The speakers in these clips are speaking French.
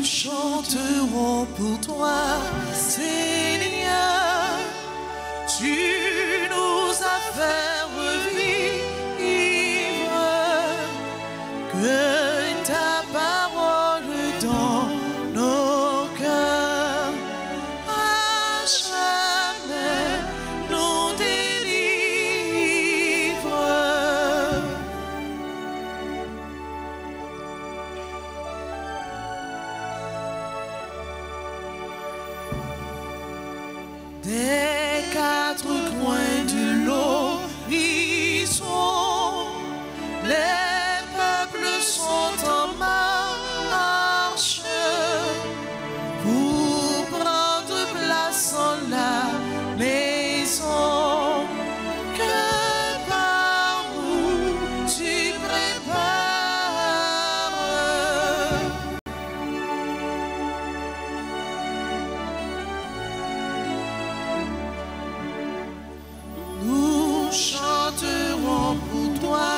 Nous chanterons pour toi, Seigneur. Tu nous as fait revivre, que ta parole dans nos cœurs à jamais nous délivre. Des quatre coins de l'horizon, les peuples sont en marche pour prendre place en la maison que par nous tu prépares. Nous chanterons pour toi,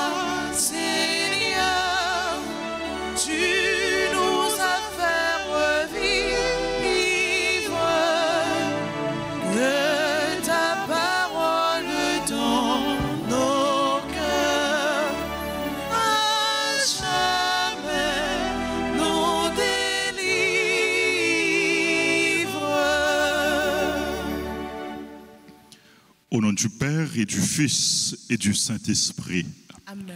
Seigneur. Tu nous as fait revivre, que ta parole dans nos cœurs à jamais nous délivre. Au nom du Père et du Fils et du Saint-Esprit. Amen.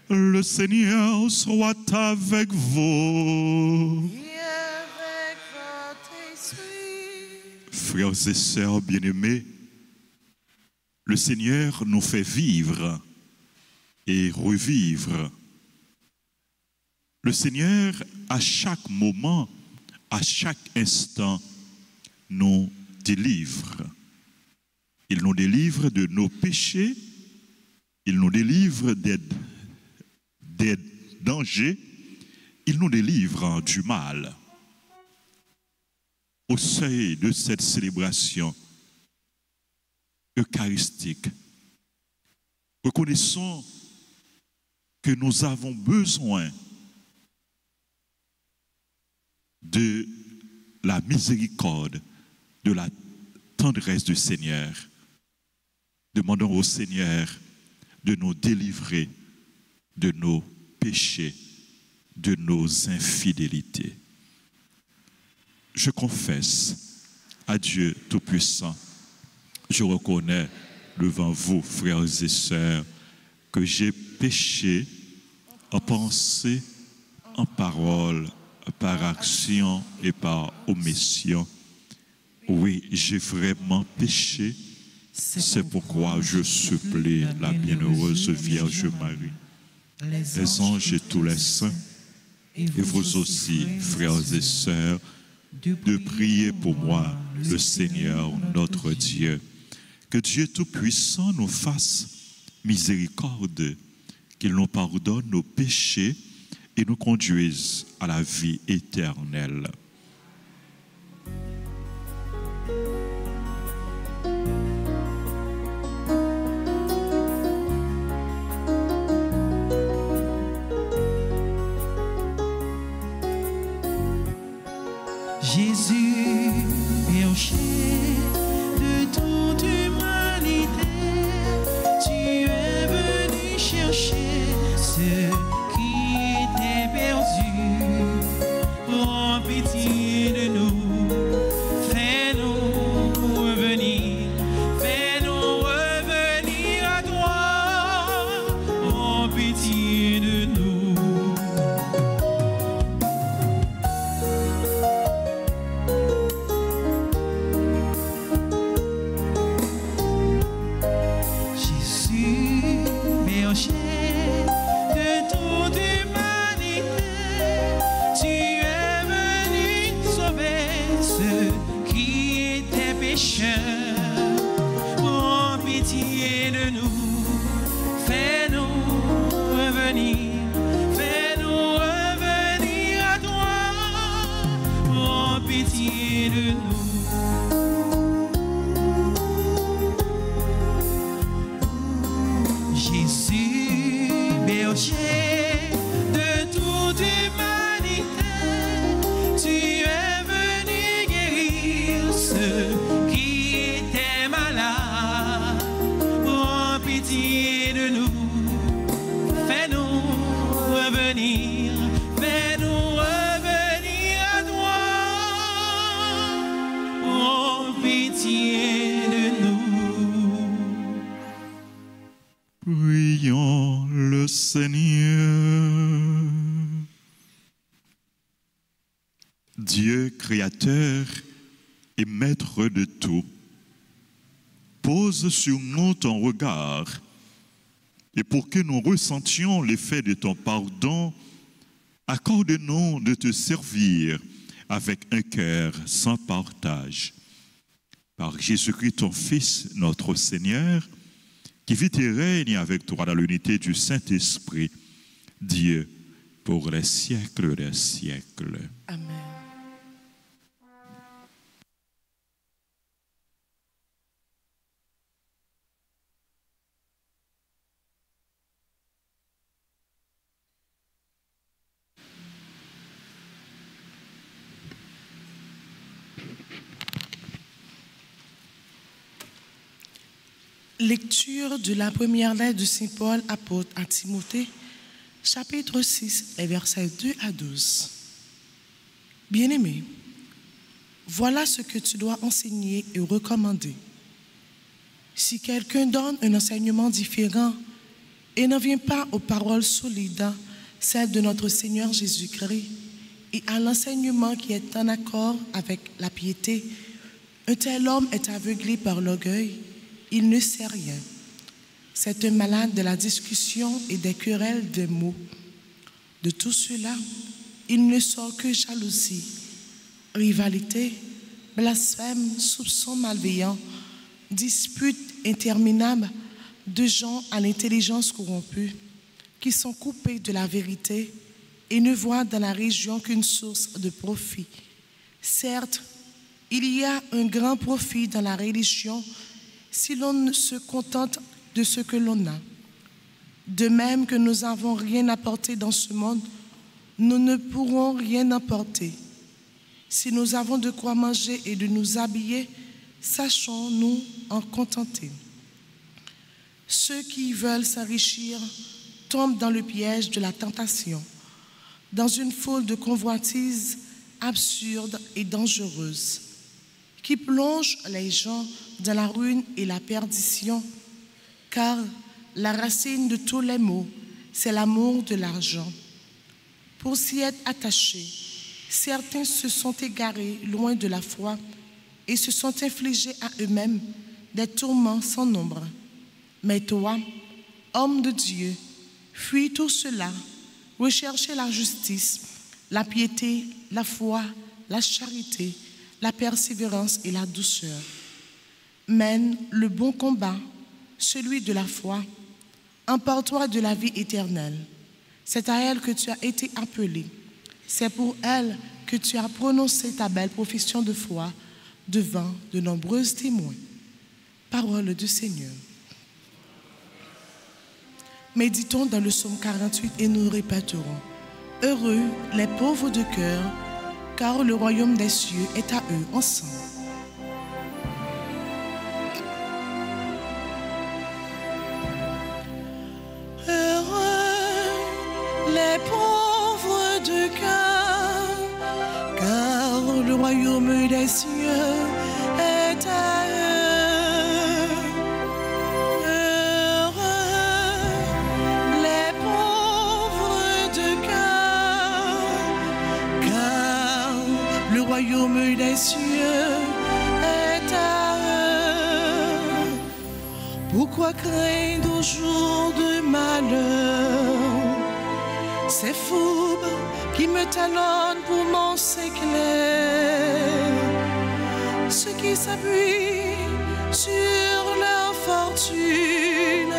Le Seigneur soit avec vous. Et avec votre esprit. Frères et sœurs bien-aimés, le Seigneur nous fait vivre et revivre. Le Seigneur, à chaque moment, à chaque instant, nous délivre. Il nous délivre de nos péchés, il nous délivre des dangers, il nous délivre du mal. Au seuil de cette célébration eucharistique, reconnaissons que nous avons besoin de la miséricorde, de la tendresse du Seigneur. Demandons au Seigneur de nous délivrer de nos péchés, de nos infidélités. Je confesse à Dieu Tout-Puissant, je reconnais devant vous, frères et sœurs, que j'ai péché en pensée, en parole, par action et par omission. Oui, j'ai vraiment péché. C'est pourquoi je supplie la bienheureuse Vierge Marie, les anges et tous les saints, et vous aussi, frères et sœurs, de prier pour moi, le Seigneur, notre Dieu. Que Dieu Tout-Puissant nous fasse miséricorde, qu'il nous pardonne nos péchés et nous conduise à la vie éternelle. Jésus, berger de toute humanité, tu es venu chercher ceux qui étaient perdus. Prends pitié de nous, fais-nous revenir à toi. Prends pitié de nous. Prends pitié de nous, fais-nous revenir à toi. Prends pitié de nous. Jésus, berger de toute humanité, tu pitié de nous. Fais-nous revenir, fais-nous revenir à toi. Oh, pitié de nous. Prions le Seigneur. Dieu créateur et maître de tout, pose sur nous ton regard, et pour que nous ressentions l'effet de ton pardon, accorde-nous de te servir avec un cœur sans partage. Par Jésus-Christ, ton Fils, notre Seigneur, qui vit et règne avec toi dans l'unité du Saint-Esprit, Dieu, pour les siècles des siècles. Amen. Lecture de la première lettre de Saint Paul, apôtre à Timothée, chapitre 6, les versets 2 à 12. Bien-aimé, voilà ce que tu dois enseigner et recommander. Si quelqu'un donne un enseignement différent et ne vient pas aux paroles solides, celles de notre Seigneur Jésus-Christ, et à l'enseignement qui est en accord avec la piété, un tel homme est aveuglé par l'orgueil. Il ne sait rien. C'est un malade de la discussion et des querelles des mots. De tout cela, il ne sort que jalousie, rivalité, blasphème, soupçons malveillants, disputes interminables de gens à l'intelligence corrompue, qui sont coupés de la vérité et ne voient dans la région qu'une source de profit. Certes, il y a un grand profit dans la religion si l'on se contente de ce que l'on a. De même que nous n'avons rien apporté dans ce monde, nous ne pourrons rien apporter. Si nous avons de quoi manger et de nous habiller, sachons-nous en contenter. Ceux qui veulent s'enrichir tombent dans le piège de la tentation, dans une foule de convoitises absurdes et dangereuses, qui plonge les gens dans la ruine et la perdition, car la racine de tous les maux, c'est l'amour de l'argent. Pour s'y être attachés, certains se sont égarés loin de la foi et se sont infligés à eux-mêmes des tourments sans nombre. Mais toi, homme de Dieu, fuis tout cela, recherchez la justice, la piété, la foi, la charité, la persévérance et la douceur. Mène le bon combat, celui de la foi. Empare-toi de la vie éternelle. C'est à elle que tu as été appelé. C'est pour elle que tu as prononcé ta belle profession de foi devant de nombreux témoins. Parole du Seigneur. Méditons dans le psaume 48 et nous répéterons. Heureux les pauvres de cœur, car le royaume des cieux est à eux ensemble. Heureux les pauvres de cœur, car le royaume des cieux est à eux. Heureux les pauvres de cœur, car le royaume des cieux est à eux. Pourquoi craindre au jour de malheur ces fourbes qui me talonnent pour mon séclair, ceux qui s'appuient sur leur fortune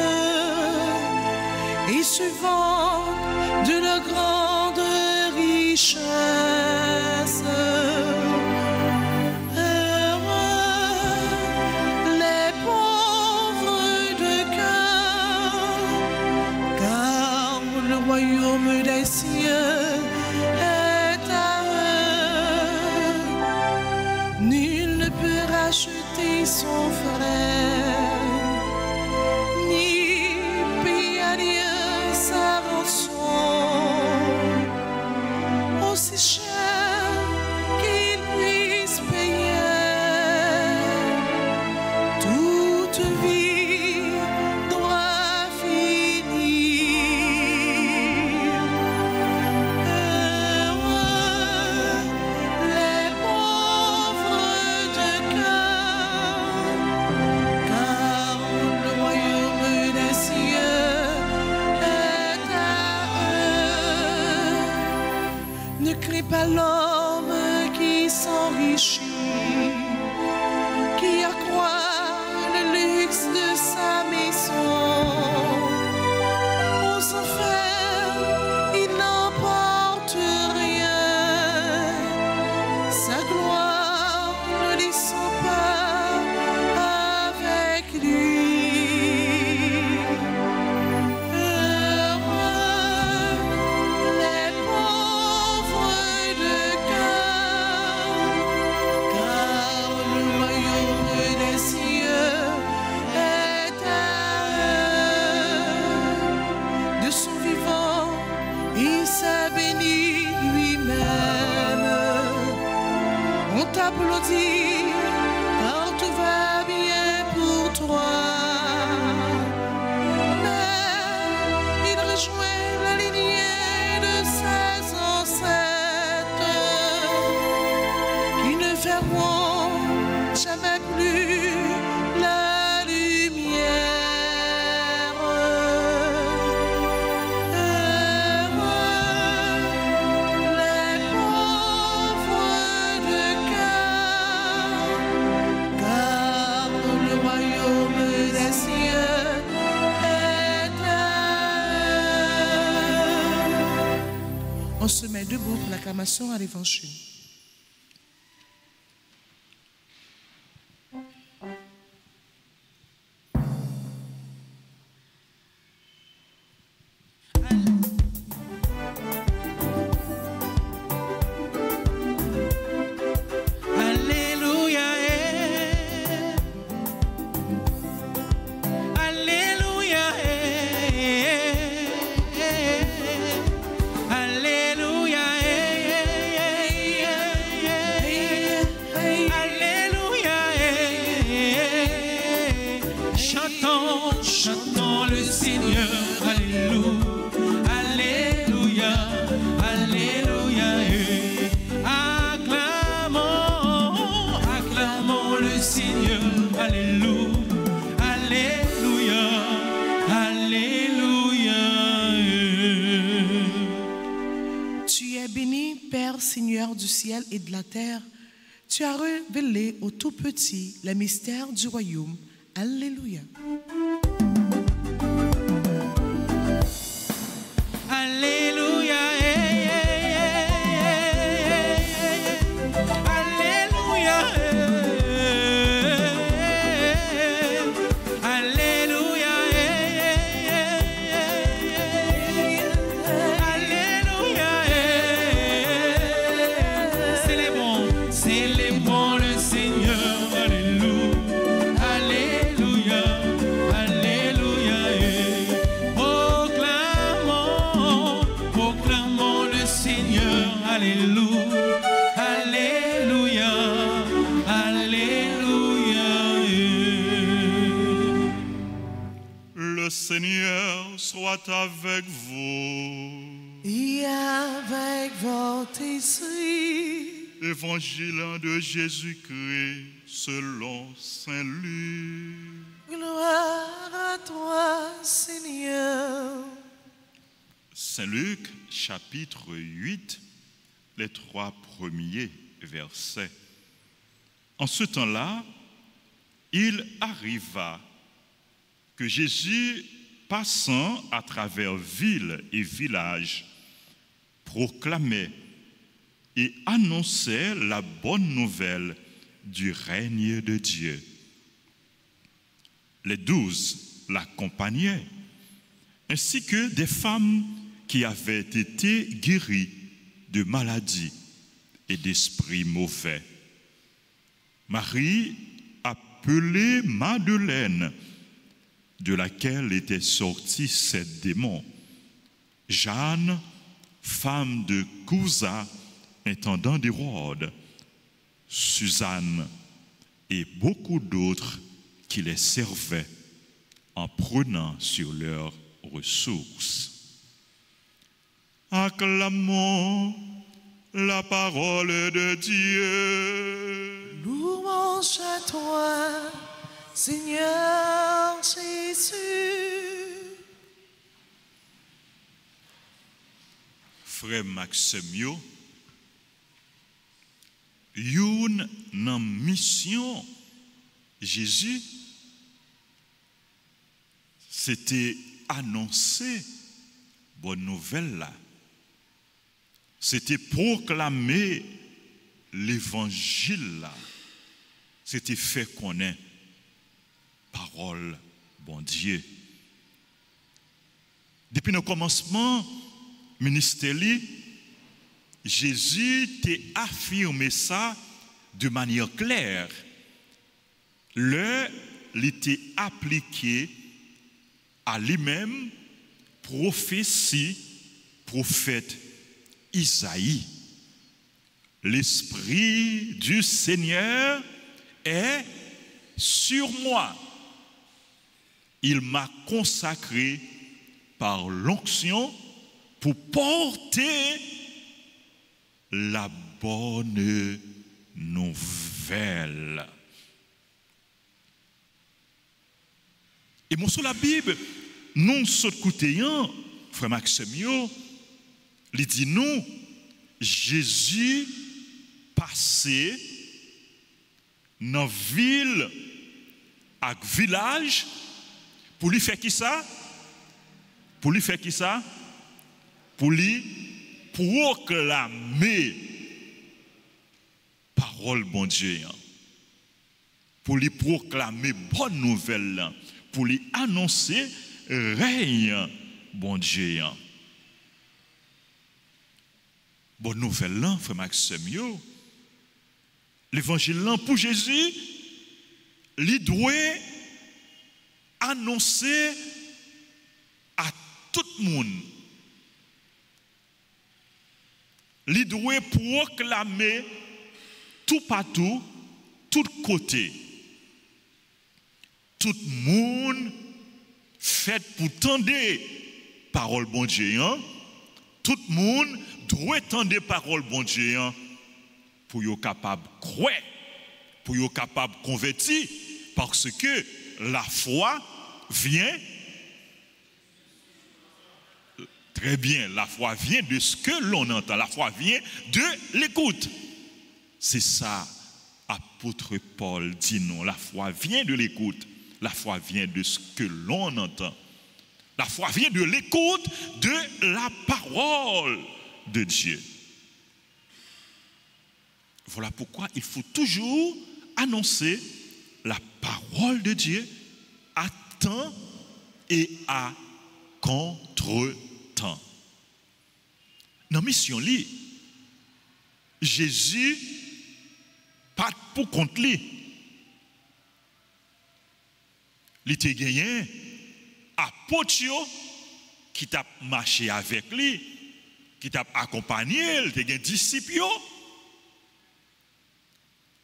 et se vantent de leur grande richesse. Le royaume des cieux est à eux. Nul ne peut racheter son frère, ni n'est pas l'homme qui s'enrichit, qui accroît le luxe de sa maison. Aux enfers, il n'emporte rien. Sa gloire ne descend pas avec lui. T'applaudis car tout va bien pour toi. Mais il rejoint la lignée de ses ancêtres qui ne verront jamais plus la lumière. Les pauvres de cœur, car le royaume des cieux est à eux. On se met debout pour l'acclamation à l'évangile. Alléluia, Alléluia, Alléluia, Alléluia. Chantons, chantons le Seigneur, Alléluia, Alléluia, Alléluia. Acclamons, acclamons le Seigneur, Alléluia, Alléluia, Alléluia. Tu es béni, Père, Seigneur du ciel et de la terre. Tu as révélé aux tout petits les mystères du royaume. Alléluia. Alléluia, Alléluia, Alléluia, Alléluia. Célébrons le Seigneur, Alléluia, Alléluia, Alléluia. Proclamons le Seigneur, Alléluia, Alléluia, Alléluia. Le Seigneur soit avec vous. Et avec votre esprit. Évangile de Jésus-Christ selon Saint Luc. Gloire à toi, Seigneur. Saint Luc, chapitre 8, les 3 premiers versets. En ce temps-là, il arriva que Jésus, passant à travers villes et villages, proclamait et annonçait la bonne nouvelle du règne de Dieu. Les 12 l'accompagnaient, ainsi que des femmes qui avaient été guéries de maladies et d'esprits mauvais. Marie, appelée Madeleine, de laquelle étaient sortis 7 démons, Jeanne, femme de Cousa, intendant d'Hérode, Suzanne et beaucoup d'autres qui les servaient en prenant sur leurs ressources. Acclamons la parole de Dieu. Louange à toi, Seigneur Jésus. Frère Maximio, une mission Jésus, c'était annoncer bonne nouvelle là. C'était proclamer l'évangile là. C'était faire connaître parole bon Dieu. Depuis le commencement ministère, Jésus t'a affirmé ça de manière claire. Il était appliqué à lui-même prophétie prophète Isaïe. L'Esprit du Seigneur est sur moi. Il m'a consacré par l'onction pour porter la bonne nouvelle. Et mon sur la Bible, nous sommes côtéant, frère Maxime, il dit nous, Jésus passé dans ville et village pour lui faire qui ça? Pour lui faire qui ça? Pour lui proclamer parole bon Dieu. Pour lui proclamer bonne nouvelle. Pour lui annoncer règne bon Dieu. Bonne nouvelle là, frère Maxime. L'évangile là pour Jésus, il doit annoncer à tout le monde. Il doit proclamer tout partout, tout côté. Tout le monde fait pour tendre parole bon Dieu. Tout le monde doit tendre parole bon Dieu pour être capable de croire, pour être capable de convertir, parce que la foi vient. Très bien, la foi vient de ce que l'on entend, la foi vient de l'écoute. C'est ça, apôtre Paul dit non, la foi vient de l'écoute, la foi vient de ce que l'on entend. La foi vient de l'écoute de la parole de Dieu. Voilà pourquoi il faut toujours annoncer la parole de Dieu à temps et à contre-temps. Dans la mission, Jésus pas pour contre lui. Il était gagné apôtre qui t'a marché avec lui, qui t'a accompagné, il était gagné disciple.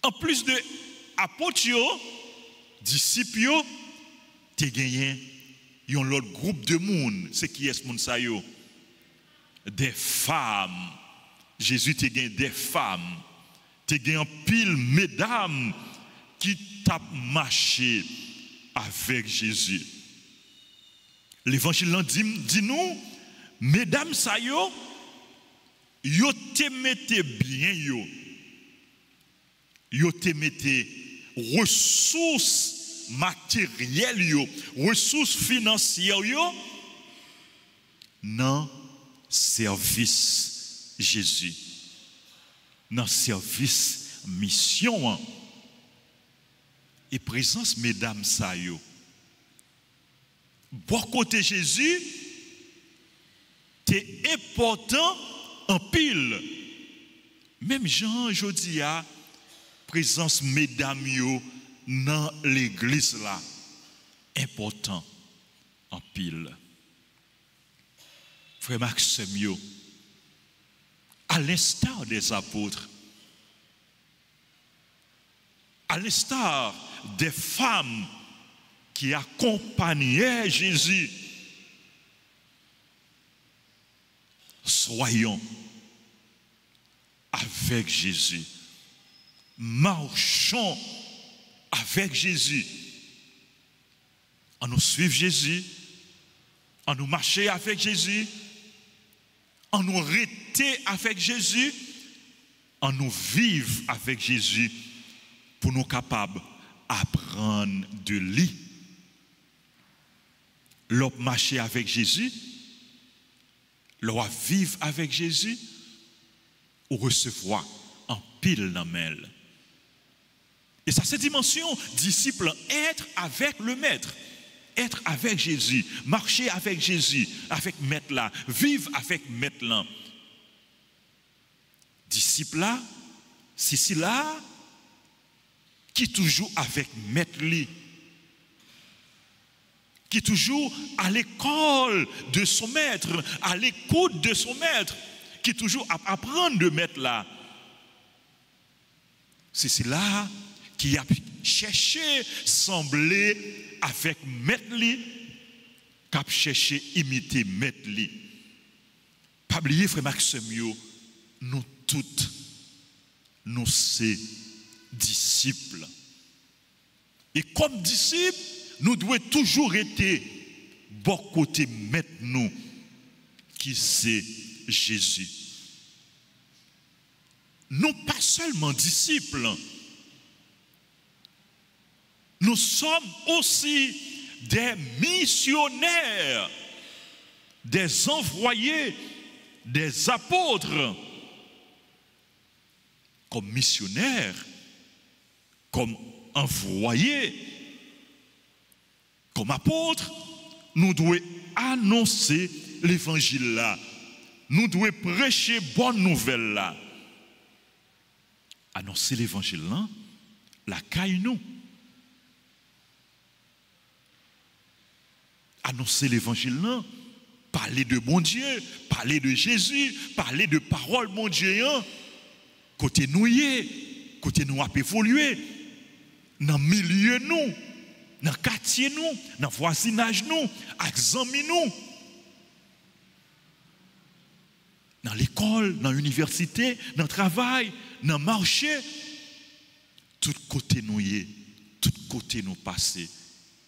En plus de apôtre, disciple, t'es gagné un autre groupe de monde. C'est qui est ce monde ça yo? Des femmes. Jésus t'a gagné des femmes. T'es gagné un pile mesdames qui t'a marché avec Jésus. L'évangile dit nous, mesdames ça yo te mettez bien yo te mettez ressources matérielles ressources financières dans service Jésus, dans service mission et présence mesdames ça yo. Bon côté Jésus, c'est important en pile. Même Jean jodi a présence mesdames yo dans l'église là, important en pile. Frère Maxime yo, à l'instar des apôtres, à l'instar des femmes qui accompagnaient Jésus, soyons avec Jésus, marchons avec Jésus, en nous suivre Jésus, en nous marcher avec Jésus, en nous rester avec Jésus, en nous vivre avec Jésus pour nous capables d'apprendre de lui. L'on marcher avec Jésus, l'on vivre avec Jésus, ou recevoir en pile dans mêle. Et ça, c'est dimension disciple, être avec le maître, être avec Jésus, marcher avec Jésus, avec maître là, vivre avec maître là. Disciple là, c'est là qui toujours avec maître lui, qui toujours à l'école de son maître, à l'écoute de son maître, qui toujours apprendre de maître là. C'est là qui a cherché sembler avec maître li, qui a cherché imiter maître li. Pas oublier frère Maxime, nous toutes, nous sommes disciples. Et comme disciples, nous devons toujours être bon côté maître nous, qui c'est Jésus. Nous pas seulement disciples, nous sommes aussi des missionnaires, des envoyés, des apôtres. Comme missionnaires, comme envoyés, comme apôtres, nous devons annoncer l'évangile là. Nous devons prêcher bonne nouvelle là. Annoncer l'évangile là, la caille nous. Annoncer l'évangile là, parler de bon Dieu, parler de Jésus, parler de parole bon Dieu. Côté nous côté nous a évolué, dans le milieu nous, dans le quartier nous, dans le voisinage nous, avec les amis nous, dans l'école, dans l'université, dans le travail, dans le marché, tout côté nous tout côté nous passer.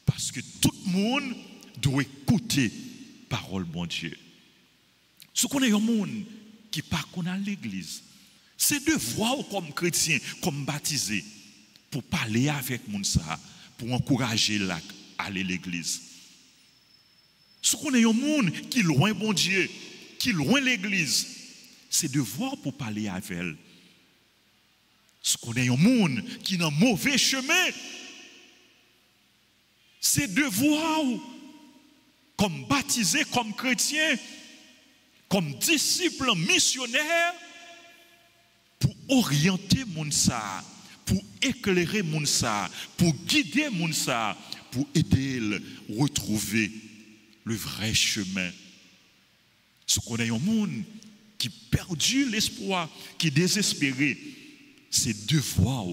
Parce que tout le monde doit écouter la parole de bon Dieu. Ce qu'on est un monde qui pas qu'on a l'église, c'est devoir comme chrétien, comme baptisé, pour parler avec les gens, pour encourager à aller à l'église. Ce qu'on est un monde qui est loin bon Dieu, qui est loin l'église, c'est devoir pour parler avec elle. Ce qu'on est un monde qui est dans mauvais chemin, c'est devoir comme baptisé, comme chrétien, comme disciple missionnaire, pour orienter moun sa, pour éclairer moun sa, pour guider moun sa, pour aider le retrouver le vrai chemin. Ce qu'on est un monde qui perdu l'espoir, qui est désespéré, c'est devoir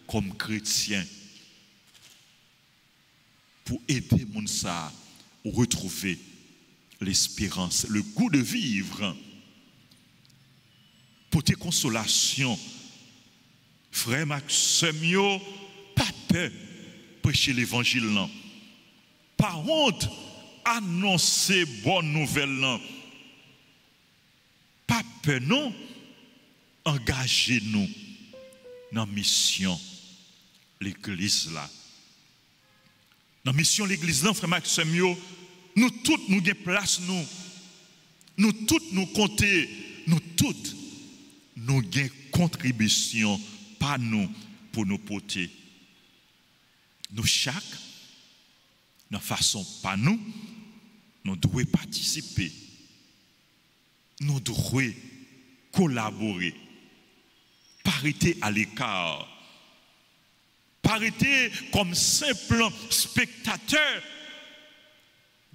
comme chrétien pour aider moun sa à retrouver l'espérance, le goût de vivre. Pour tes consolations, frère Maxime, pas peur, prêcher l'évangile, non. Pas honte, annoncer bonne nouvelle, non. Pas peur, non. Engagez-nous dans la mission, l'église là. Dans la mission, l'église là, frère Maxime, nous toutes nous avons place, nous toutes nous comptons, nous toutes. Nous avons contribution, pas nous, pour nous porter. Nous chaque, de façon pas nous devons participer. Nous devons collaborer. Pas rester à l'écart. Pas rester comme simple spectateur.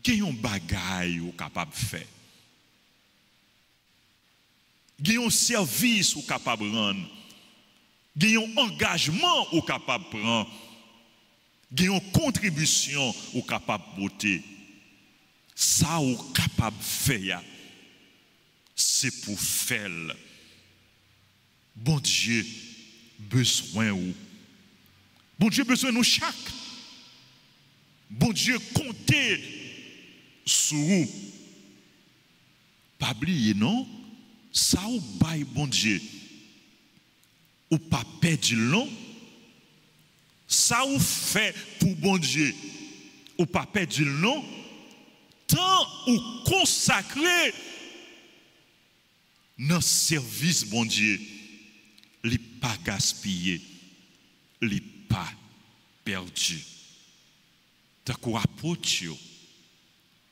Qui ont bagaille ou capable de faire. Qui ont service ou capable de rendre. Qui ont engagement ou capable de prendre. Qui ont contribution ou capable de voter. Ça ou capable de faire. C'est pour faire. Bon Dieu, besoin ou. Bon Dieu, besoin de nous chaque. Bon Dieu, comptez sur vous. Pas oublier, non? Ça ou bail, bon Dieu. ou pas perdu long, ça ou fait pour bon Dieu, ou pas perdu long, tant ou consacré dans le service bon Dieu, il pas gaspillé, il pas perdu. Tant qu'on apôtre,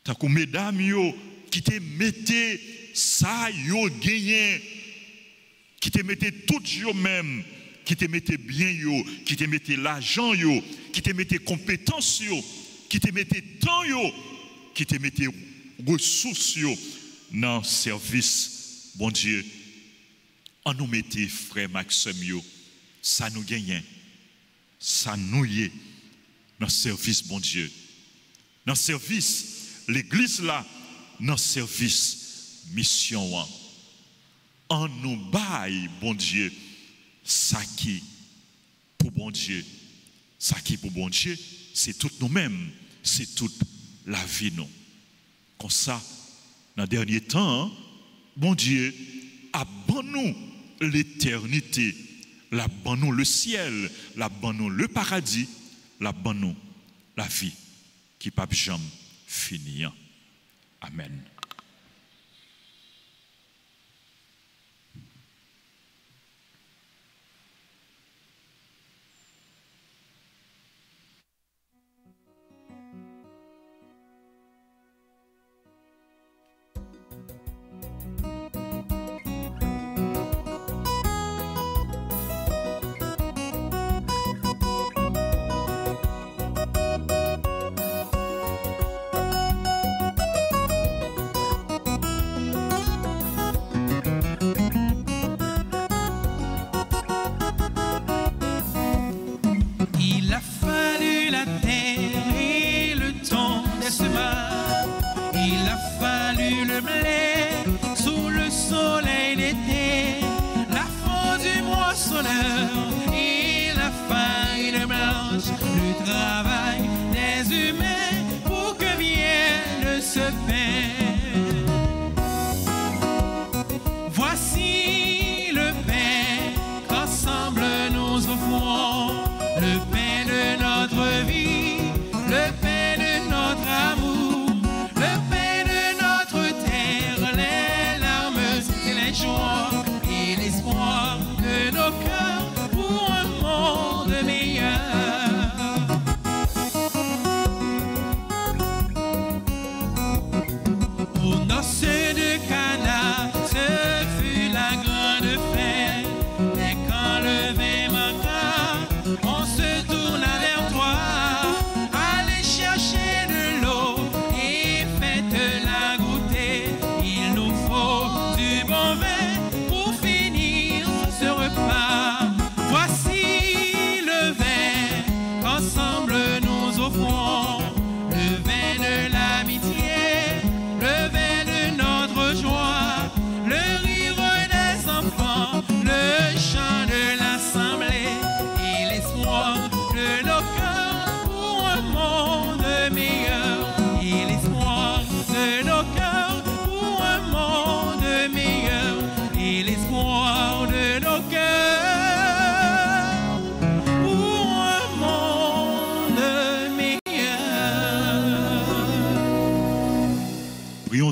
tant qu'on mesdames yo, qui te mettez ça yo gagné, qui te mettez tout yo même, qui te mettez bien yo, qui te mettez l'argent yo, qui te mettez compétences yo, qui te mettez temps yo, qui te mettez ressources yo dans le service bon Dieu. On nous mettez frère Maxime yo, ça nous gagne, ça nous y est dans le service bon Dieu. Dans le service l'église là, dans le service mission. On nous baille bon Dieu, ça qui pour bon Dieu. Ça qui pour bon Dieu, c'est tout nous-mêmes, c'est toute la vie nous. Comme ça, dans le dernier temps, bon Dieu abandonne l'éternité, l'abandonne le ciel, l'abandonne le paradis, l'abandonne la vie qui ne peut jamais finir. Amen.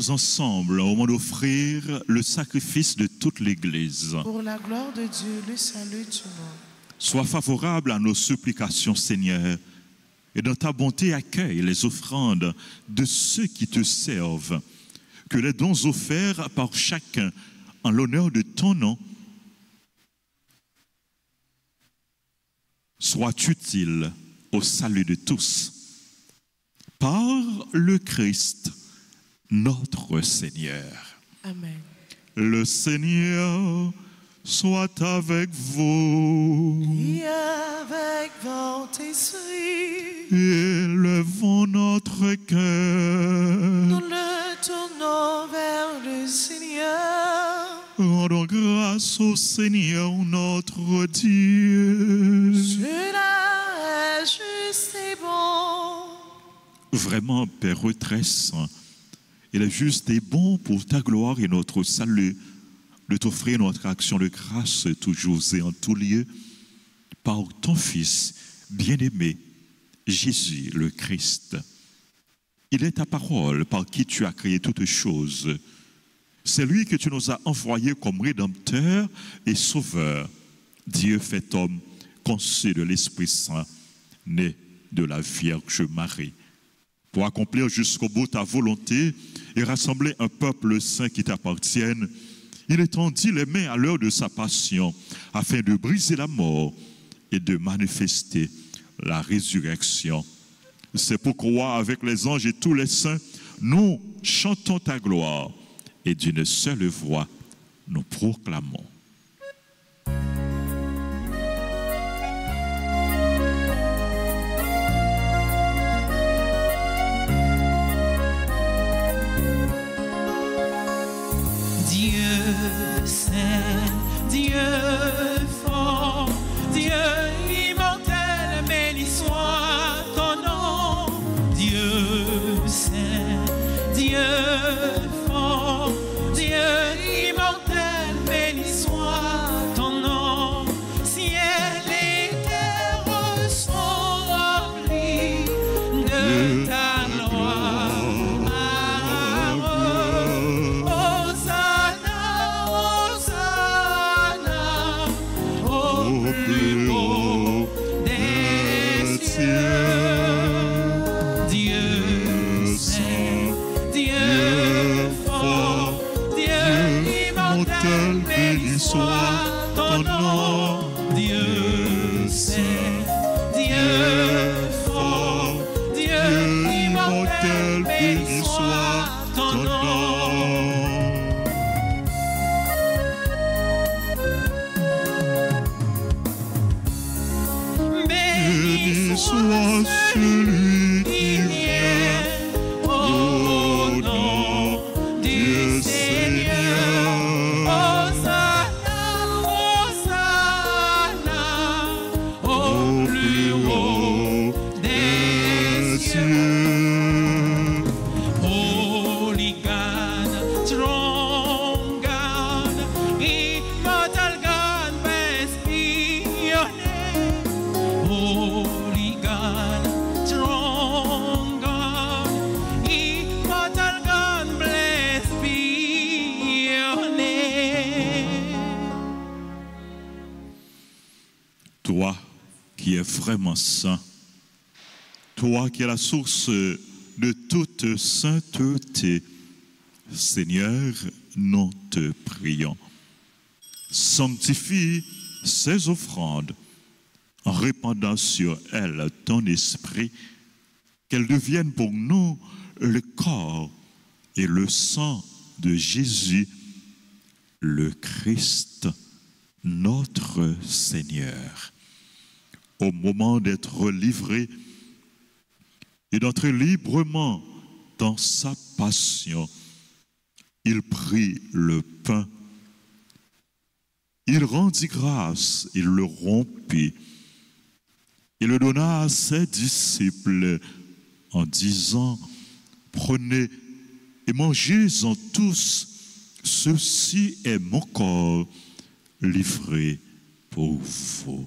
Ensemble au moment d'offrir le sacrifice de toute l'Église. Pour la gloire de Dieu, le salut du monde. Sois favorable à nos supplications, Seigneur, et dans ta bonté accueille les offrandes de ceux qui te servent. Que les dons offerts par chacun en l'honneur de ton nom soient utiles au salut de tous. Par le Christ, notre Seigneur. Amen. Le Seigneur soit avec vous. Et avec votre esprit. Élevons notre cœur. Nous le tournons vers le Seigneur. Rendons grâce au Seigneur notre Dieu. Cela est juste et bon. Vraiment, Père très saint, il est juste et bon pour ta gloire et notre salut de t'offrir notre action de grâce toujours et en tout lieu par ton Fils bien-aimé, Jésus le Christ. Il est ta parole par qui tu as créé toutes choses. C'est lui que tu nous as envoyé comme Rédempteur et Sauveur, Dieu fait homme, conçu de l'Esprit Saint, né de la Vierge Marie, pour accomplir jusqu'au bout ta volonté et rassembler un peuple saint qui t'appartienne. Il étendit les mains à l'heure de sa passion, afin de briser la mort et de manifester la résurrection. C'est pourquoi, avec les anges et tous les saints, nous chantons ta gloire et d'une seule voix, nous proclamons. Dieu saint, Dieu fort, Dieu immortel, béni soit ton nom. Dieu saint, Dieu fort, Dieu immortel, béni soit ton nom. Ciel et terre sont remplis de ta gloire. Soit ton nom, Dieu saint, Dieu fort, Dieu immortel, béni soit ton nom. Béni soit celui qui vient au nom du Seigneur. Toi qui es vraiment saint, toi qui es la source de toute sainteté, Seigneur, nous te prions. Sanctifie ces offrandes en répandant sur elles ton esprit, qu'elles deviennent pour nous le corps et le sang de Jésus, le Christ, notre Seigneur. Au moment d'être livré et d'entrer librement dans sa passion, il prit le pain, il rendit grâce, il le rompit, il le donna à ses disciples en disant, prenez et mangez-en tous, ceci est mon corps livré pour vous.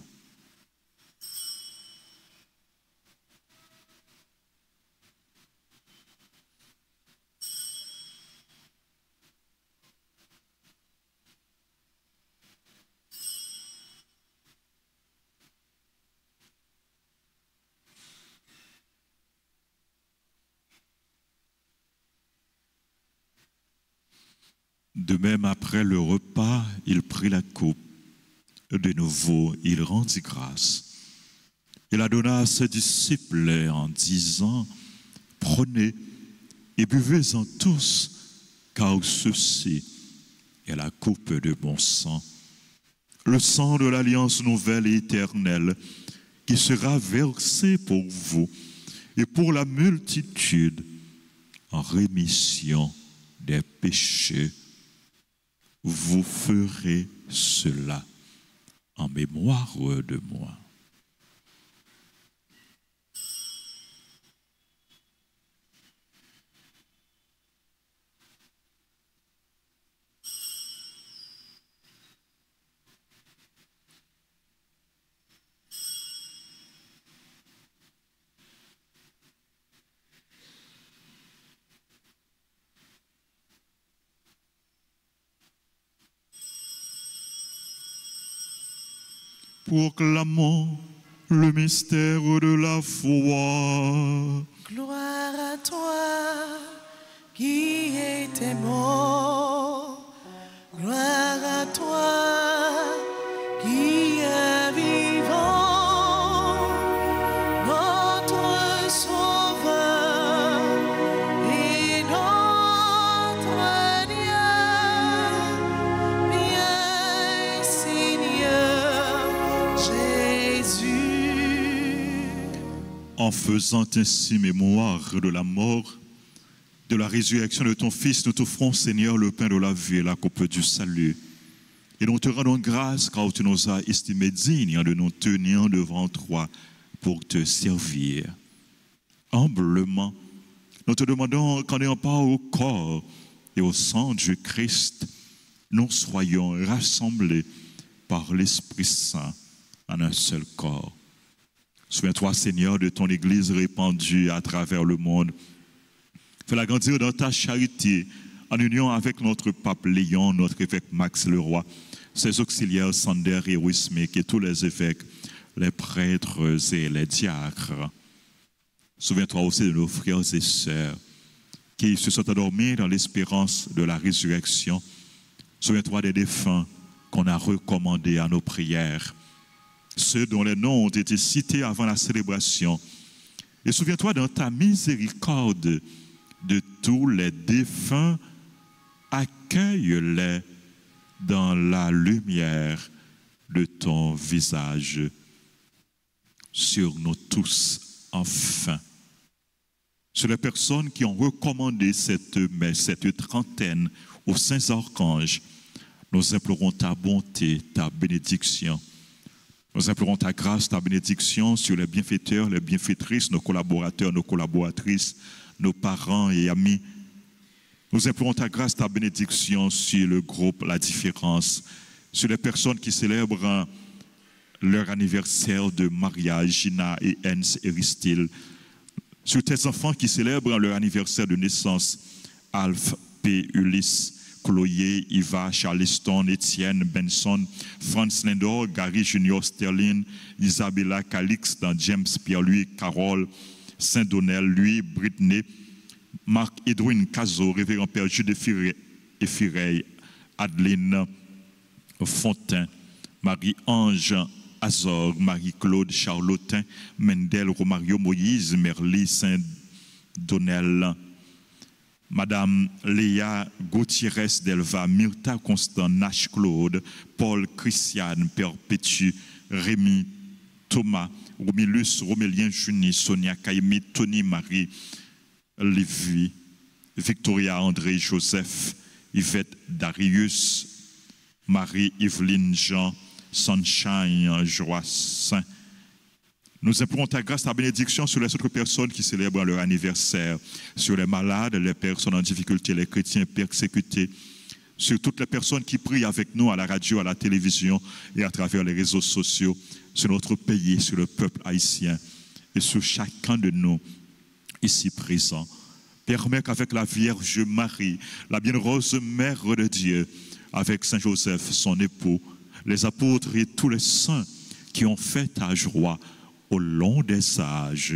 De même, après le repas, il prit la coupe. De nouveau, il rendit grâce. Il la donna à ses disciples en disant, prenez et buvez-en tous, car ceci est la coupe de mon sang, le sang de l'alliance nouvelle et éternelle, qui sera versé pour vous et pour la multitude en rémission des péchés. Vous ferez cela en mémoire de moi. Proclamons le mystère de la foi. Gloire à toi qui étais mort. Gloire à toi qui est vivant. Notre Sauveur et notre Dieu. Bien Seigneur Jésus. En faisant ainsi mémoire de la mort, de la résurrection de ton Fils, nous t'offrons, Seigneur, le pain de la vie et la coupe du salut. Et nous te rendons grâce car tu nous as estimés dignes de nous tenir devant toi pour te servir. Humblement, nous te demandons qu'en ayant part au corps et au sang du Christ, nous soyons rassemblés par l'Esprit Saint en un seul corps. Souviens-toi, Seigneur, de ton Église répandue à travers le monde. Fais-la grandir dans ta charité, en union avec notre pape Léon, notre évêque Max Leroy, ses auxiliaires Sander et Wismic et tous les évêques, les prêtres et les diacres. Souviens-toi aussi de nos frères et sœurs qui se sont endormis dans l'espérance de la résurrection. Souviens-toi des défunts qu'on a recommandés à nos prières, ceux dont les noms ont été cités avant la célébration. Et souviens-toi dans ta miséricorde de tous les défunts, accueille-les dans la lumière de ton visage sur nous tous, enfin. Sur les personnes qui ont recommandé cette trentaine aux saints archanges, nous implorons ta bonté, ta bénédiction. Nous implorons ta grâce, ta bénédiction sur les bienfaiteurs, les bienfaitrices, nos collaborateurs, nos collaboratrices, nos parents et amis. Nous implorons ta grâce, ta bénédiction sur le groupe La Différence, sur les personnes qui célèbrent leur anniversaire de mariage, Gina et Hens Eristil, sur tes enfants qui célèbrent leur anniversaire de naissance, Alph P. Ulysse, Chloé, Iva, Charleston, Étienne, Benson, Franz Lindor, Gary Junior Sterling, Isabella Calix, James Pierre-Louis, Carole, Saint-Donnel, Louis, Britney, Marc Edwin Cazot, Révérend Père Jude Effireille, Adeline Fontaine, Marie-Ange Azor, Marie-Claude Charlotin, Mendel Romario Moïse, Merly Saint-Donnel, Madame Léa Gauthier Delva, Myrta Constant, Nash Claude, Paul Christiane, Perpétue, Rémi Thomas, Romilus, Romélien Juni, Sonia Caïmi, Tony Marie, Lévi, Victoria André Joseph, Yvette Darius, Marie-Yveline Jean, Sunshine Joassin. Nous implorons ta grâce, ta bénédiction sur les autres personnes qui célèbrent leur anniversaire, sur les malades, les personnes en difficulté, les chrétiens persécutés, sur toutes les personnes qui prient avec nous à la radio, à la télévision et à travers les réseaux sociaux, sur notre pays, sur le peuple haïtien et sur chacun de nous ici présents. Permets qu'avec la Vierge Marie, la bienheureuse Mère de Dieu, avec Saint Joseph, son époux, les apôtres et tous les saints qui ont fait ta joie au long des âges,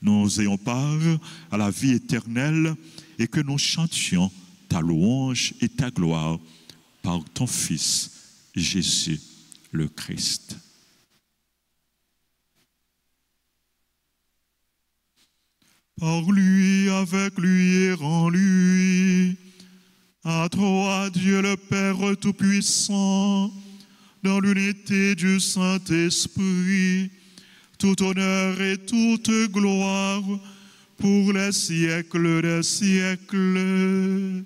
nous ayons part à la vie éternelle et que nous chantions ta louange et ta gloire par ton Fils, Jésus le Christ. Par lui, avec lui et en lui, à toi, Dieu le Père Tout-Puissant, dans l'unité du Saint-Esprit, tout honneur et toute gloire pour les siècles des siècles. Amen.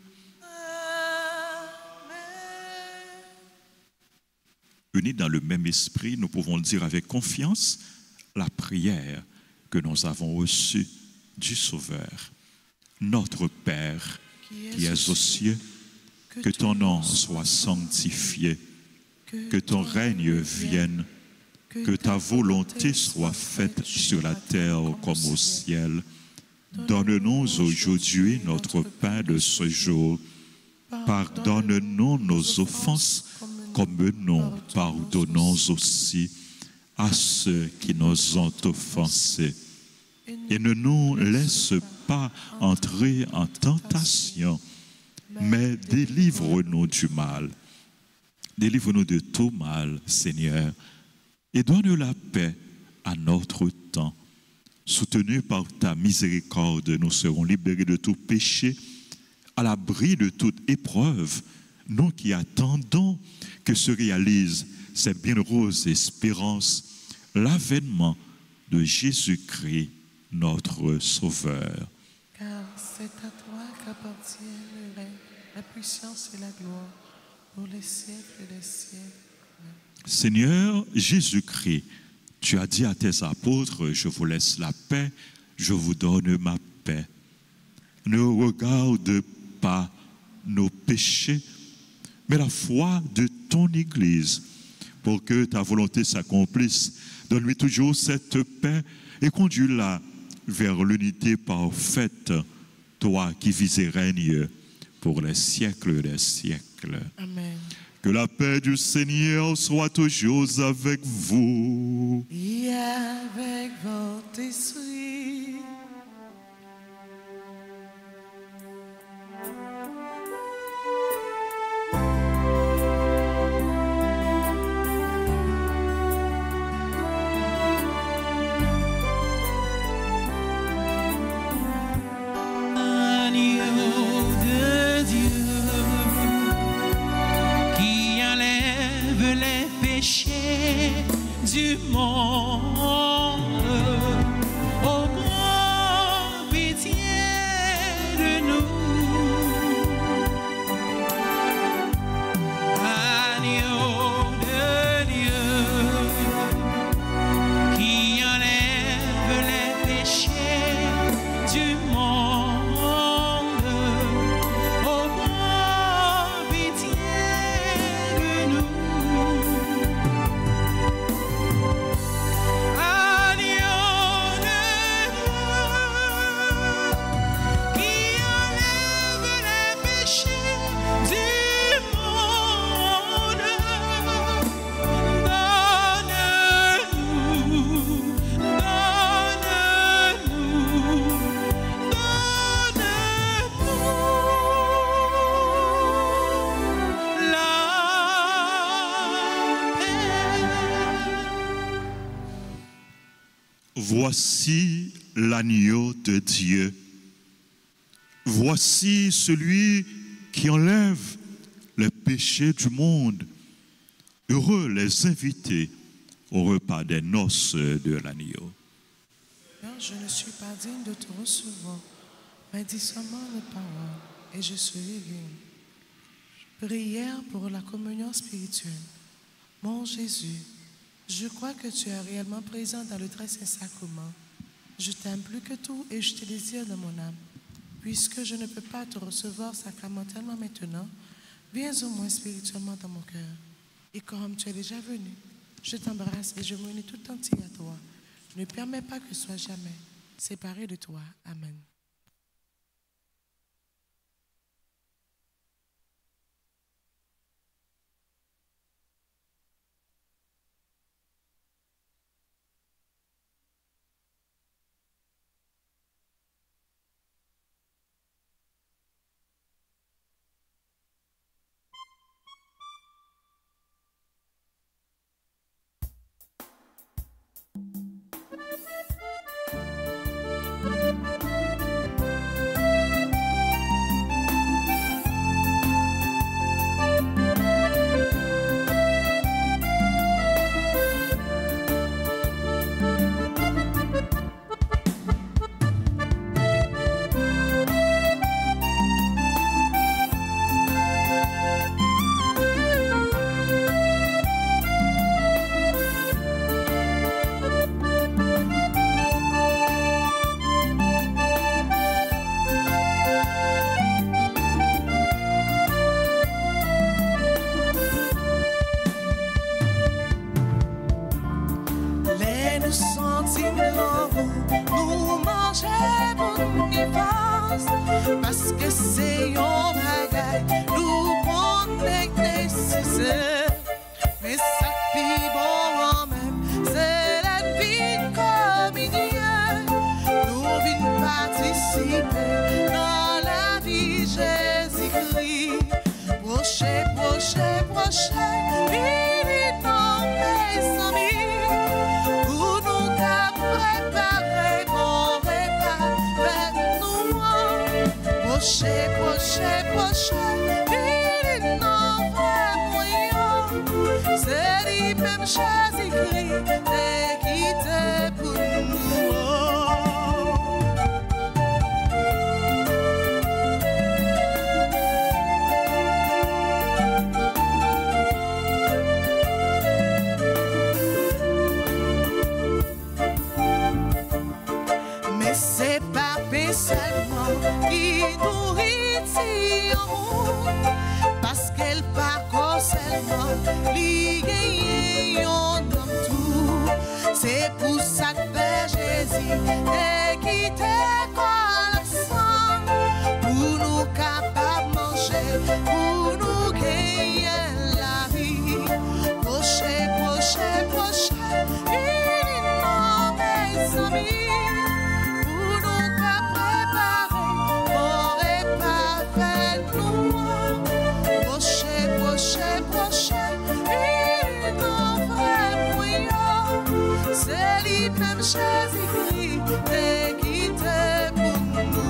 Unis dans le même esprit, nous pouvons dire avec confiance la prière que nous avons reçue du Sauveur. Notre Père, qui es aux cieux, que ton nom soit sanctifié, que ton règne vienne, que ta volonté soit faite sur la terre comme au ciel. Donne-nous aujourd'hui notre pain de ce jour. Pardonne-nous nos offenses comme nous pardonnons aussi à ceux qui nous ont offensés. Et ne nous laisse pas entrer en tentation, mais délivre-nous du mal. Délivre-nous de tout mal, Seigneur, et donne la paix à notre temps. Soutenus par ta miséricorde, nous serons libérés de tout péché, à l'abri de toute épreuve, nous qui attendons que se réalise cette bienheureuse espérance, l'avènement de Jésus-Christ, notre Sauveur. Car c'est à toi qu'appartient le règne, la puissance et la gloire pour les siècles des siècles. Amen. Seigneur Jésus-Christ, tu as dit à tes apôtres, je vous laisse la paix, je vous donne ma paix. Ne regarde pas nos péchés, mais la foi de ton Église, pour que ta volonté s'accomplisse. Donne-lui toujours cette paix et conduis-la vers l'unité parfaite, toi qui vis et règnes pour les siècles des siècles. Amen. Que la paix du Seigneur soit toujours avec vous. Et avec votre esprit. Du monde, au grand pitié de nous. Agneau de Dieu, qui enlève les péchés du monde, au grand pitié de nous. Voici l'agneau de Dieu. Voici celui qui enlève les péchés du monde. Heureux les invités au repas des noces de l'agneau. Je ne suis pas digne de te recevoir, mais dis seulement les paroles et je serai guéri. Prière pour la communion spirituelle. Mon Jésus, je crois que tu es réellement présent dans le très saint sacrement. Je t'aime plus que tout et je te désire de mon âme. Puisque je ne peux pas te recevoir sacramentellement maintenant, viens au moins spirituellement dans mon cœur. Et comme tu es déjà venu, je t'embrasse et je m'unis tout entier à toi. Ne permets pas que je sois jamais séparé de toi. Amen. Parce que c'est un bagage, nous connecter, c'est mais ça fait bon en même, c'est Jésus-Christ t'es quitté pour nous. Mais c'est pas paix seulement qui nourrit si amour, parce qu'elle parcourt seulement lié dans tout. C'est pour ça que Jésus est quitté comme le sang, pour nous capables de manger, pour nous gagner la vie. Prochain, prochain, prochain, non, mes amis. C'est lui-même Jésus-Christ t'es quitté pour nous.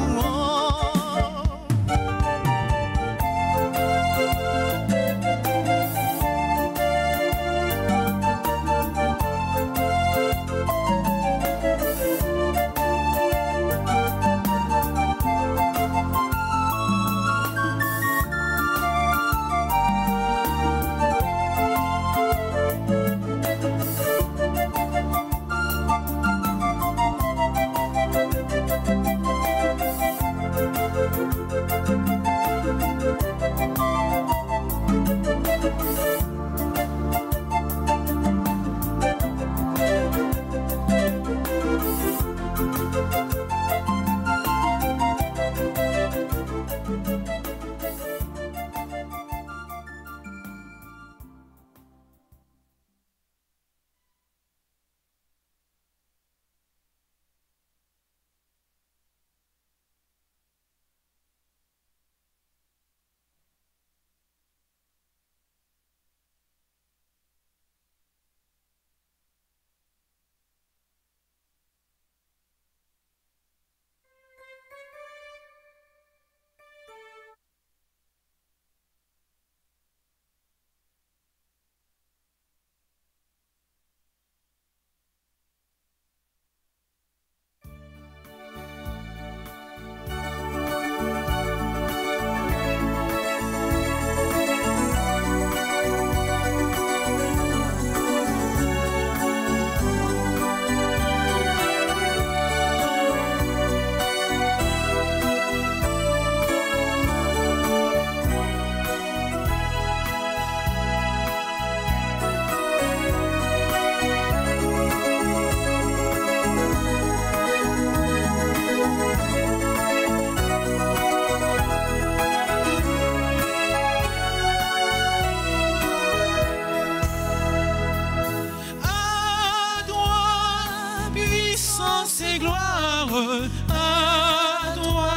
À toi,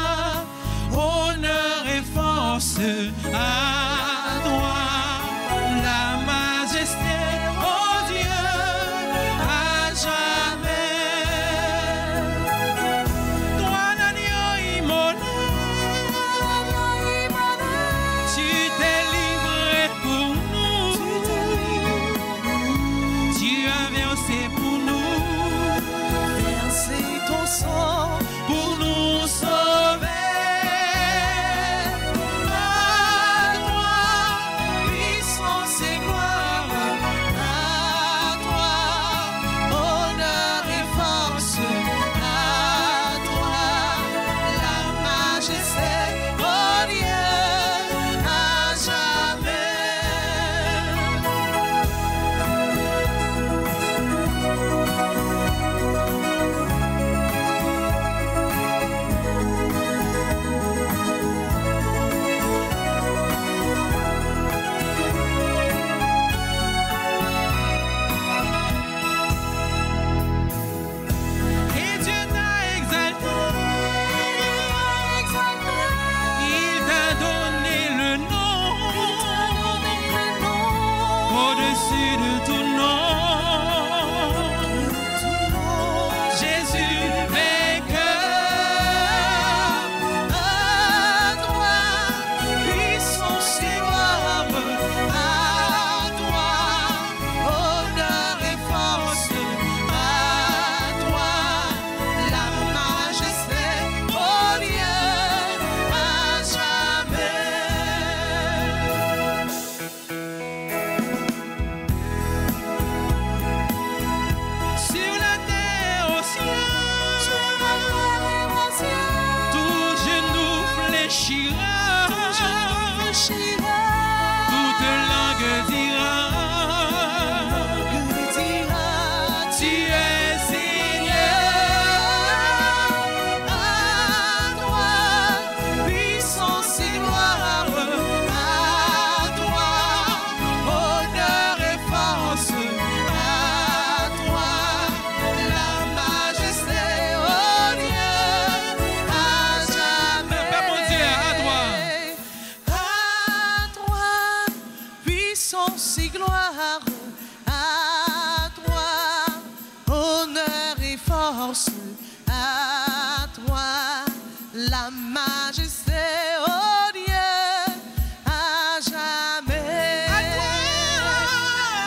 honneur et force, à toi, la majesté, oh Dieu, à jamais. Toi, l'agneau immolé, tu t'es livré pour nous, tu as versé pour nous, versé ton sang pour nous sauver. À toi, puissance et gloire. À toi, honneur et force. À toi, la majesté, oh Dieu, à jamais. Et Dieu t'a exalté, il t'a donné le nom, au-dessus de tout nom. Jésus vainqueur, à toi, puissance et gloire, à toi, honneur si gloire à toi, honneur et force à toi, la majesté, oh Dieu, à jamais.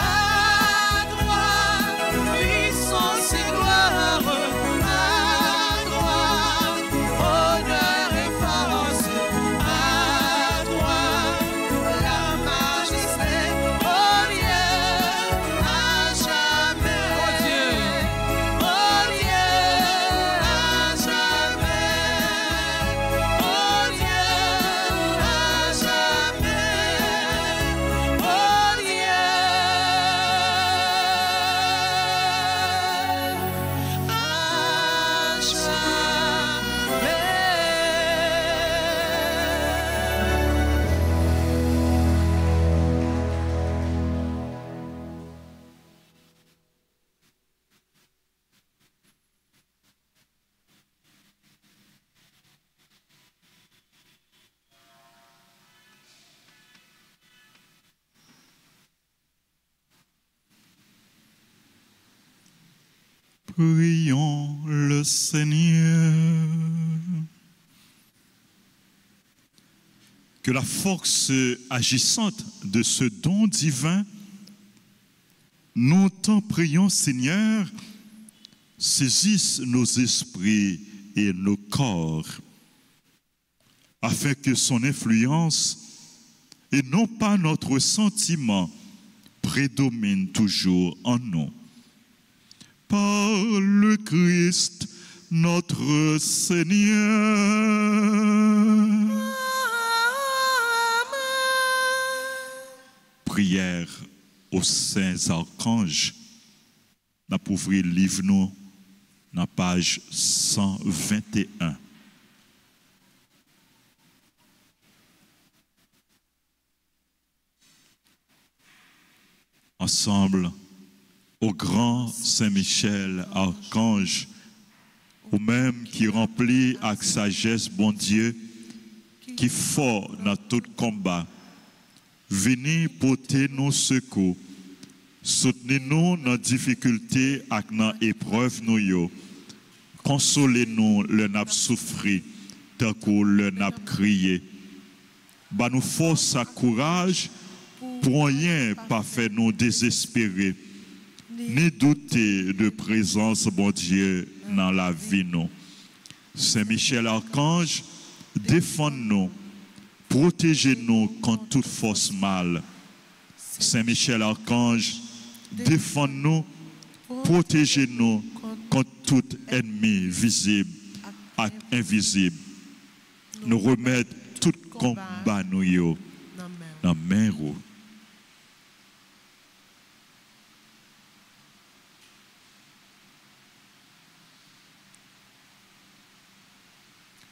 À toi, puissance et gloire à toi, honneur et force à toi, la majesté, oh Dieu, à jamais. Oh Dieu, à jamais. Oh Dieu, à jamais. Oh Dieu, à Prions le Seigneur. Que la force agissante de ce don divin, nous t'en prions, Seigneur, saisisse nos esprits et nos corps, afin que son influence, et non pas notre sentiment, prédomine toujours en nous. Par le Christ, notre Seigneur. Prière aux saints archanges. N'a pas ouvrir le livre nous, dans page 121. Ensemble, au grand Saint-Michel, archange, ou même qui remplit avec sagesse, bon Dieu, qui fort dans tout combat, venez porter nos secours, soutenez-nous dans difficulté et dans épreuve nous, consolez-nous le nap souffri, tant que le nap crié. Bah nous force à courage, pour rien pas faire nous désespérer, ni douter de présence, bon Dieu, dans la vie nous. Saint-Michel Archange, défends-nous, protégez-nous contre toute force mal. Saint-Michel Archange, défends-nous, protégez-nous contre tout ennemi visible et invisible. Nous remettre tout combat nous dans main.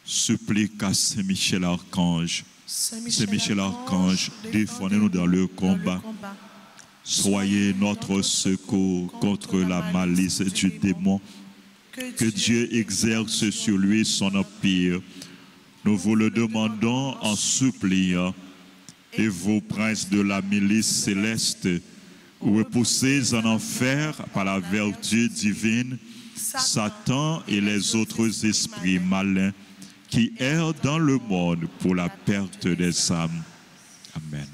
Supplique à Saint-Michel Archange. Saint-Michel Archange, défendez-nous dans le combat. Soyez notre secours contre la malice du démon. Que Dieu exerce sur lui son empire. Nous vous le demandons en suppliant. Et vous, princes de la milice céleste, repoussez en enfer par la vertu divine Satan et les autres esprits malins qui errent dans le monde pour la perte des âmes. Amen.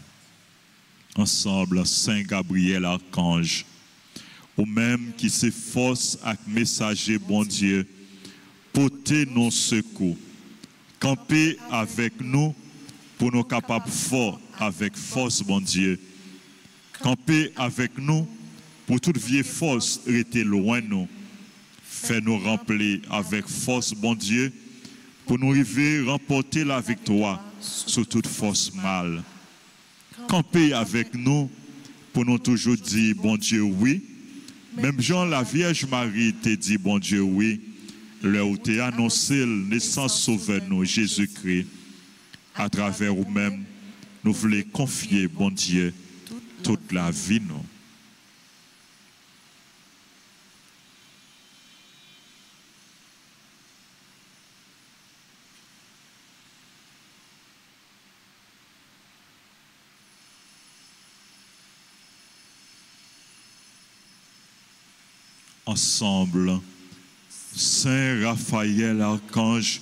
Ensemble, Saint Gabriel Archange, ou même qui s'efforce avec messager bon Dieu, portez nos secours, campez avec nous pour nous capables forts avec force bon Dieu, campez avec nous pour toute vieille force rester loin nous, fais-nous remplir avec force bon Dieu, pour nous arriver à remporter la victoire sur toute force mal. Campez avec nous pour nous toujours dire bon Dieu oui. Même Jean la Vierge Marie te dit bon Dieu oui. Leur où t'es annoncé le naissance sauveur nous Jésus-Christ. À travers nous-mêmes, nous voulons confier bon Dieu toute la vie nous. ensemble. Saint Raphaël, archange,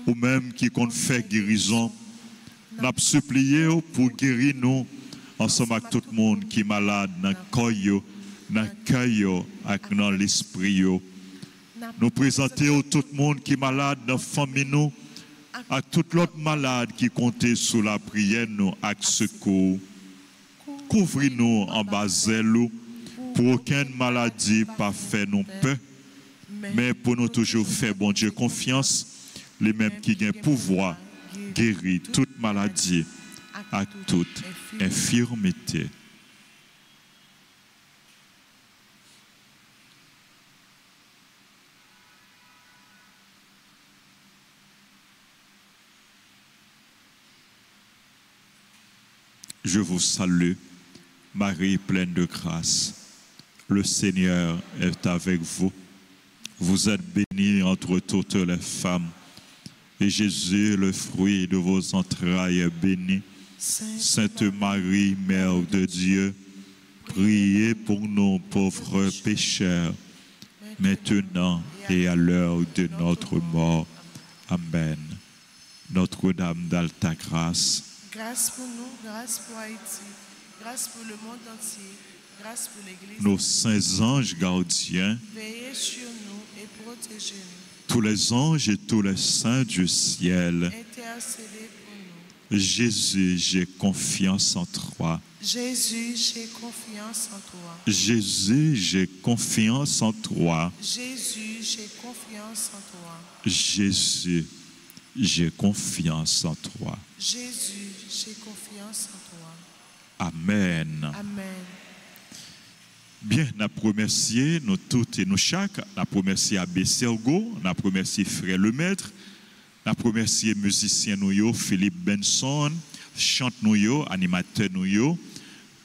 ou même qui compte fait guérison, n'a supplié pour guérir nous, ensemble avec tout le monde qui est malade, dans le corps, dans le cœur, et dans l'esprit. Nous présentons tout le monde qui est malade dans la famille, nous, à tout l'autre malade qui comptait sous la prière, nous, avec secours. Couvrez-nous en bas zèle, pour aucune maladie pas fait nous peur, mais pour nous toujours faire, bon Dieu, confiance, les mêmes qui ont pouvoir guérir toute maladie, à toute infirmité. Je vous salue, Marie pleine de grâce. Le Seigneur est avec vous. Vous êtes bénie entre toutes les femmes. Et Jésus, le fruit de vos entrailles, est béni. Sainte Marie, Mère de Dieu, priez pour nous pauvres pécheurs, maintenant et à l'heure de notre mort. Amen. Notre-Dame d'Alta Grâce, Grâce pour nous, grâce pour Haïti, grâce pour le monde entier, grâce pour l'Église. nos saints anges gardiens, Veillez sur nous et protégez-nous. tous les anges et tous les saints du ciel, Intercédez pour nous. Jésus, j'ai confiance en toi. Jésus, j'ai confiance en toi. Jésus, j'ai confiance en toi. Jésus, j'ai confiance en toi. Jésus, j'ai confiance en toi. Jésus, j'ai confiance en toi. Amen. Amen. Bien, nous remercions nous toutes et nous chaque. Nous remercions Abbé Sergo, nous remercions Frère Lemaître, nous remercions musiciens nous, Philippe Benson, chante nous, animateur nous,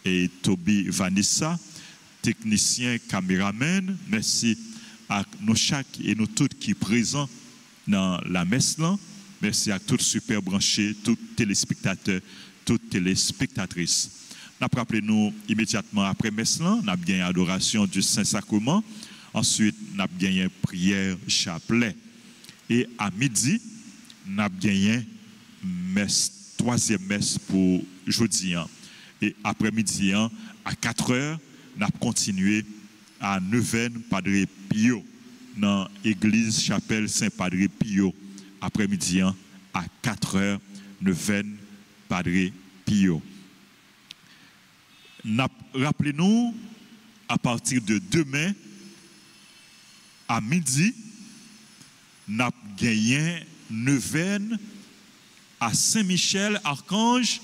et Toby Vanessa, technicien, caméraman. Merci à nous chaque et nous toutes qui sont présents dans la messe là. Merci à tous super branchés, tous téléspectateurs, toutes téléspectatrices. Nous rappelons immédiatement après messe là, nous avons gagné adoration du Saint-Sacrement. Ensuite, nous avons gagné prière chapelet. Et à midi, nous avons gagné messe, troisième messe pour jeudi. Et après-midi, à 4 heures, nous avons continué à neuvaine Padre Pio, dans l'église chapelle Saint-Padre Pio. Après-midi, à 4 heures, neuvaine Padre Pio. Rappelez-nous, à partir de demain, à midi, nous avons gagné neuvaine à Saint-Michel Archange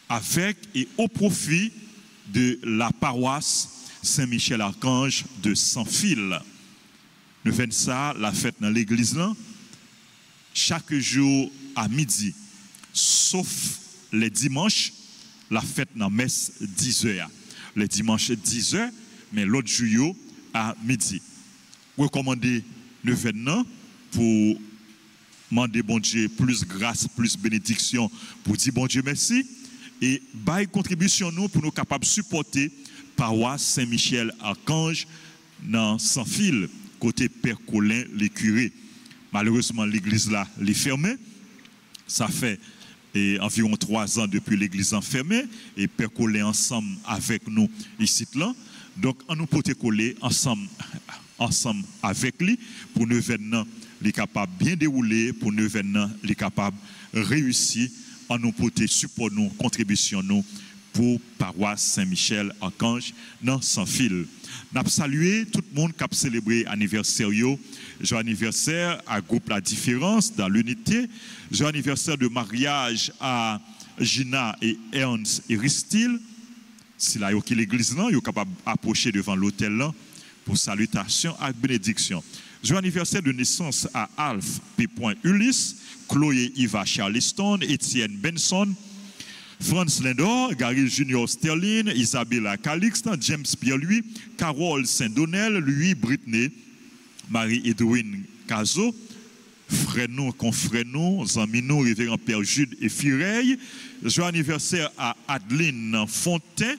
avec et au profit de la paroisse Saint-Michel Archange de Sans-Fil. Neuvaine ça, la fête dans l'église là, chaque jour à midi, sauf les dimanches, la fête dans messe 10h. Les dimanches 10h, mais l'autre jour à midi. Recommandez neuvaine pour demander bon Dieu plus grâce, plus bénédiction, pour dire bon Dieu merci. Et bail contribution nous pour nous capables de supporter paroisse Saint-Michel Archange dans Sans-Fil, côté Père Colin, les curés. Malheureusement, l'église là, est fermée. Ça fait environ 3 ans depuis l'église enfermée. Et Père Colin ensemble avec nous ici là. Donc, on nous peut coller ensemble avec lui pour nous venir les capables bien dérouler, pour nous venir les capables réussir, en nous porter support nous, contribution nous pour paroisse Saint-Michel Archange dans Sans-Fil. Nous avons salué tout le monde qui a célébré l'anniversaire. Joyeux anniversaire à groupe La Différence dans l'unité. Joyeux anniversaire de mariage à Gina et Ernst et Ristil. Si là, qui l'église là, vous êtes capable d'approcher devant l'hôtel là pour salutation et bénédiction. Joyeux anniversaire de naissance à Alf P. Ulysse, Chloé Iva Charleston, Étienne Benson, Franz Lindor, Gary Junior Sterling, Isabella Calixte, James Pierre-Louis, Carole Saint-Donnel, Louis Britney, Marie-Edwin Cazo, frère nous, confrère nous, amis nous, révérend Père Jude et Fireille. Joyeux anniversaire à Adeline Fontaine,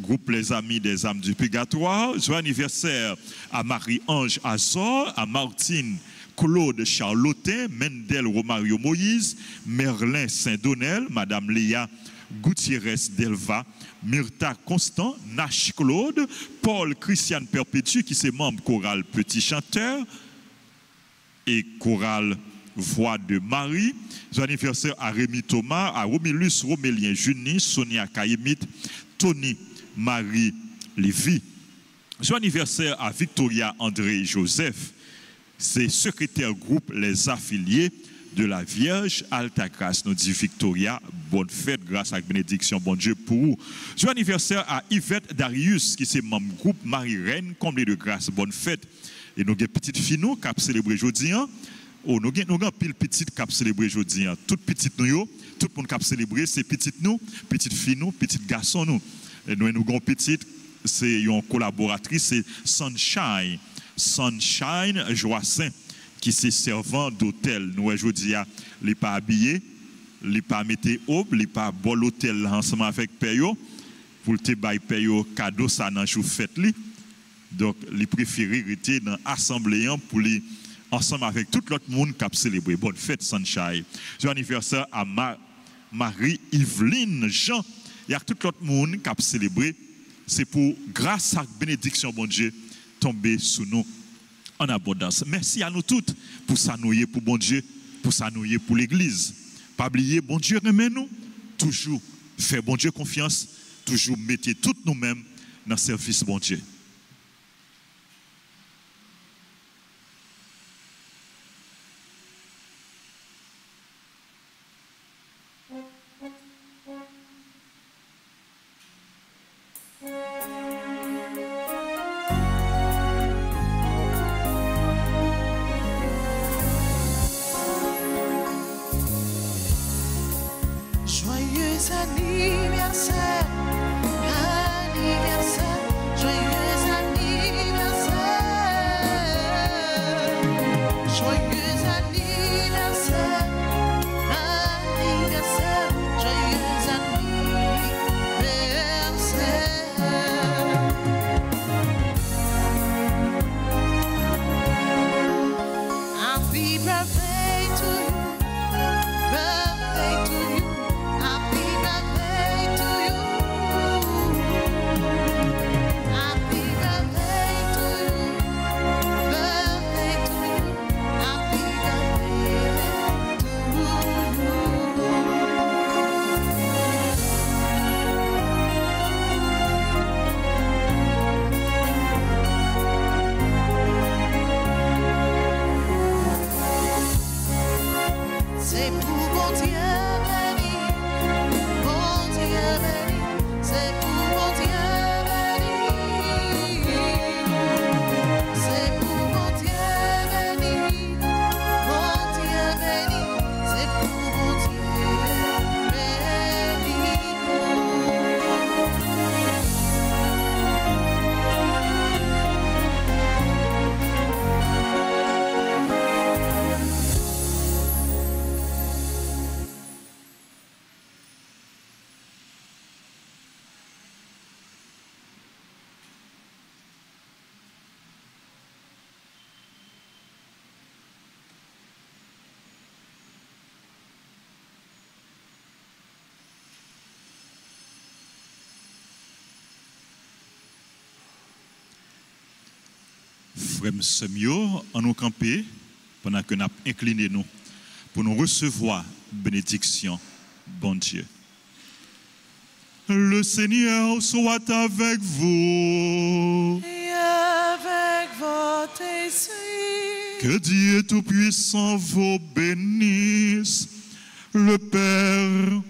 Groupe Les Amis des âmes du purgatoire. Joyeux anniversaire à Marie-Ange Azor, à Martine Claude Charlotin, Mendel Romario Moïse, Merlin Saint-Donnel, Madame Léa Gutiérrez Delva, Myrta Constant, Nash Claude, Paul Christian Perpétue, qui est membre chorale Petit Chanteur et chorale Voix de Marie. Joyeux anniversaire à Rémi Thomas, à Romilus Romélien Juni, Sonia Kayemit, Tony Marie Lévy. Joyeux anniversaire à Victoria André Joseph, c'est secrétaire groupe Les Affiliés de la Vierge Alta Grâce. Nous dit Victoria, bonne fête, grâce à la bénédiction, bon Dieu pour vous. Joyeux anniversaire à Yvette Darius, qui est membre groupe Marie-Reine, comblée de grâce, bonne fête. Et nous avons une petite fille qui a célébré aujourd'hui. Oh, nous avons pile petite qui a célébré aujourd'hui. Toute petite nous, tout le monde qui a célébré, c'est petite nous, petite fille nous, petite garçon nous. Et nous avons une petite, c'est une collaboratrice, c'est Sunshine Joassin, qui est servant d'hôtel. Nous, aujourd'hui, il n'est pas habillé, il n'est pas météo, il n'est pas bon l'hôtel ensemble avec Payo, pour te bailler Payo cadeau, ça n'a pas fait. Donc, il préfère rester dans l'assemblée pour lui, ensemble avec tout l'autre monde qui a célébré. Bonne fête, Sunshine. Joyeux anniversaire à Marie-Yveline Jean. Il y a tout l'autre monde qui a célébré. C'est pour, grâce à la bénédiction, bon Dieu, tomber sous nous en abondance. Merci à nous toutes pour s'annouiller pour bon Dieu, pour s'annouiller pour l'Église. Pas oublier, bon Dieu, remets-nous. Toujours faire bon Dieu confiance. Toujours mettez toutes nous-mêmes dans le service bon Dieu. Frère Semio, en nous camper, pendant que nous avons incliné nous, pour nous recevoir bénédiction, bon Dieu. Le Seigneur soit avec vous. Et avec votre esprit. Que Dieu Tout-Puissant vous bénisse, le Père,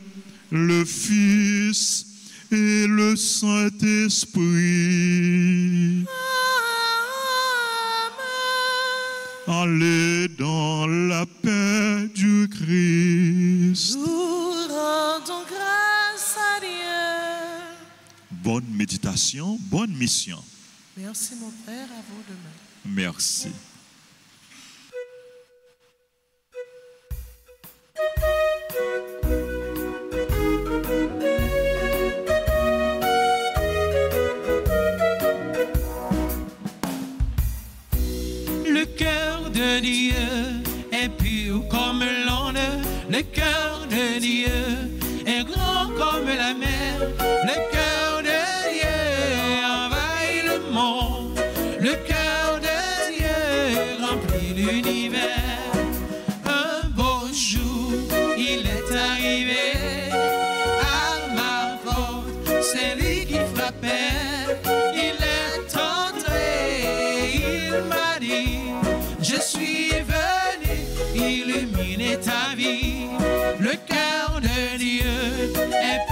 le Fils et le Saint-Esprit. Allez dans la paix du Christ. Nous rendons grâce à Dieu. Bonne méditation, bonne mission. Merci mon Père, à vous demain. Merci. est grand comme la mer. Le cœur de Dieu envahit le monde. Le cœur de Dieu remplit l'univers. Un beau jour, il est arrivé à ma porte. C'est lui qui frappait. Il est entré. Il m'a dit, je suis venu illuminer ta vie. Le cœur de Dieu est